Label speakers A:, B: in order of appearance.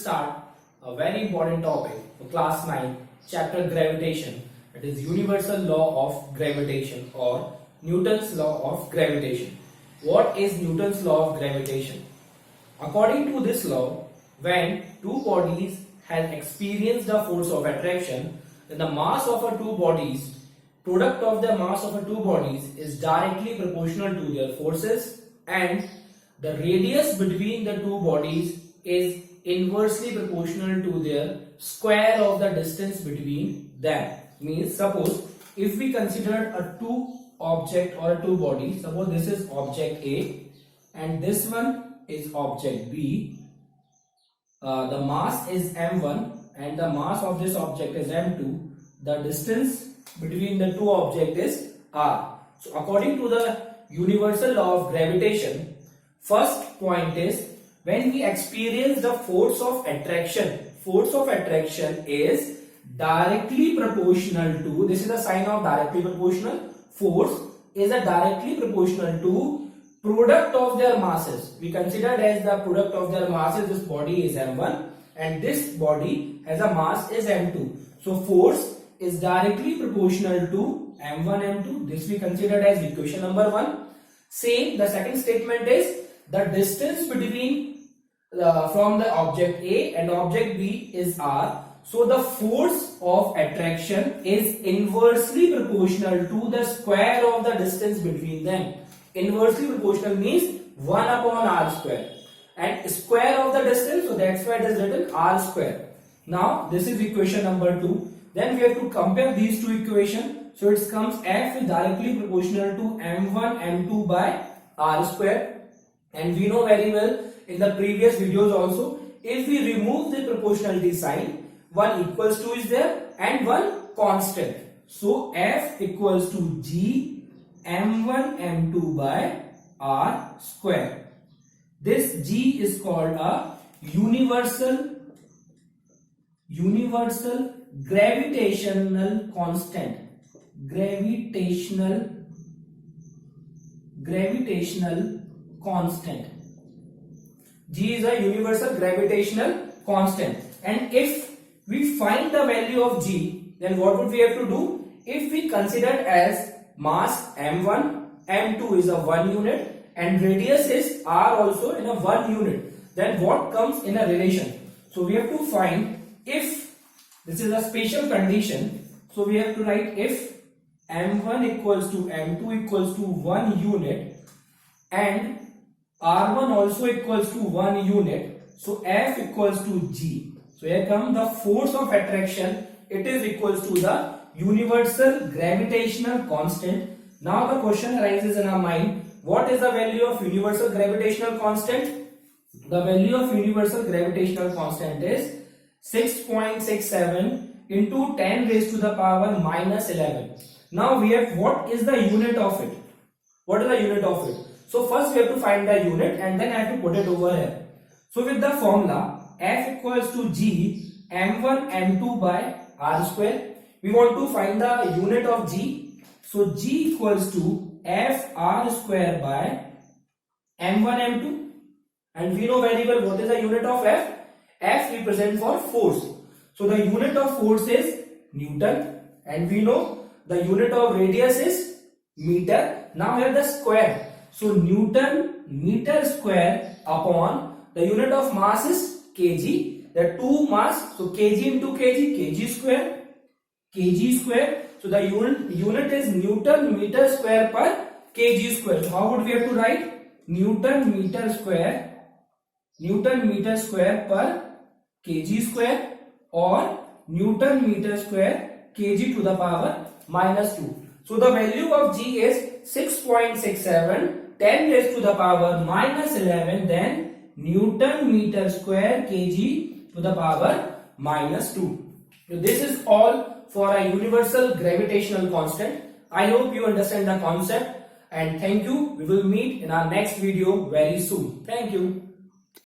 A: start a very important topic for class 9, chapter gravitation. It is universal law of gravitation or Newton's law of gravitation. What is Newton's law of gravitation? According to this law, when two bodies have experienced the force of attraction, then the mass of a two bodies, product of the mass of a two bodies is directly proportional to their forces, and the radius between the two bodies is inversely proportional to their square of the distance between them. Means, suppose if we consider a two object or two bodies, suppose this is object A and this one is object B. The mass is m1 and the mass of this object is m2. The distance between the two objects is r. So according to the universal law of gravitation, first point is when we experience the force of attraction is directly proportional to, this is a sign of directly proportional, force is a directly proportional to product of their masses. We consider as the product of their masses, this body is m1 and this body has a mass is m2. So force is directly proportional to m1 m2. This we considered as equation number 1. Same, the second statement is the distance between from the object A and object B is r. So the force of attraction is inversely proportional to the square of the distance between them. Inversely proportional means 1 upon r square, and square of the distance, so that's why it is written r square. Now this is equation number 2. Then we have to compare these two equations. So it comes f is directly proportional to m1 m2 by r square, and we know very well in the previous videos also, if we remove the proportionality sign, one equals to is there and one constant. So f equals to g m1 m2 by r square. This g is called a universal gravitational constant. Gravitational constant. G is a universal gravitational constant, and if we find the value of G, then what would we have to do? If we consider as mass m1, m2 is a 1 unit and radius is r also in a 1 unit, then what comes in a relation? So we have to find if this is a special condition. So we have to write if m1 equals to m2 equals to 1 unit and r1 also equals to 1 unit, so f equals to g. So here comes the force of attraction, it is equals to the universal gravitational constant. Now the question arises in our mind, what is the value of universal gravitational constant? The value of universal gravitational constant is 6.67 into 10 raised to the power minus 11. Now we have, what is the unit of it? What is the unit of it? So first we have to find the unit and then I have to put it over here. So with the formula f equals to g m1 m2 by r square, we want to find the unit of g. So g equals to f r square by m1 m2, and we know very well what is the unit of f. F represents for force. So the unit of force is Newton, and we know the unit of radius is meter. Now we have the square. So Newton meter square upon the unit of mass is kg. The two mass, so kg into kg square. So the unit is Newton meter square per kg square. So how would we have to write? Newton meter square per kg square, or Newton meter square kg to the power minus 2. So the value of g is 6.67, 10 raised to the power minus 11, then Newton meter square kg to the power minus 2. So this is all for a universal gravitational constant. I hope you understand the concept, and thank you. We will meet in our next video very soon. Thank you.